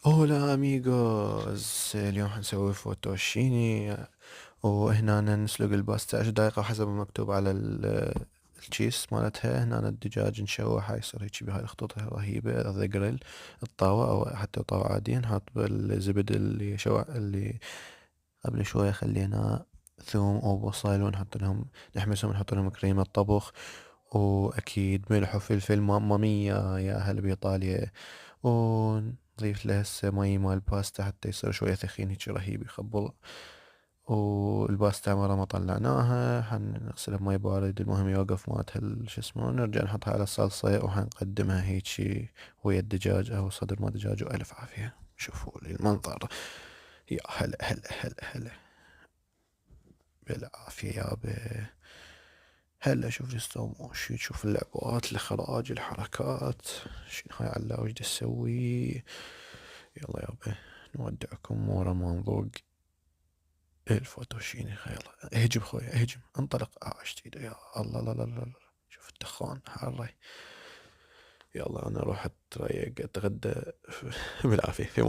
هولا اميغوز، اليوم حنسوي فوتوشيني. وهنا نسلق الباستا 10 دقيقة حسب ما مكتوب على الكيس مالتها. هنا الدجاج نشوحه يصير هيك بهاي الخطوط رهيبة. ذا جريل الطاوة او حتى طاوة عادية، نحط بالزبد اللي اللي قبل شوية خلينا ثوم او بصل، ونحط لهم نحمسهم، نحط لهم كريمة طبخ، واكيد ملح وفلفل ماما مية يا اهل بايطاليا. ونضيف له هسه مي مال الباستا حتى يصير شوية ثخين هيك رهيب يخبل. والباستا مرة ما طلعناها حنغسلها بمي بارد، المهم يوقف مالتها شو اسمه، نرجع نحطها على الصلصة وحنقدمها هيجي ويا الدجاج او صدر ما دجاج، والف عافية. شوفوا لي المنظر، يا هلا هلا هلا هلا، بالعافية يابا. هلا شوف السلو موشن، شوف اللعبات، الاخراج، الحركات، شنو هاي علاوي وش تسوي. يلا يابا نودعكم ورا ما نذوق الفوتوشيني. يلا اهجم خويا اهجم، انطلق. اشتي يا الله، لا لا لا لا، شوف الدخان حاره. يلا انا اروح اتريق اتغدى بالعافية.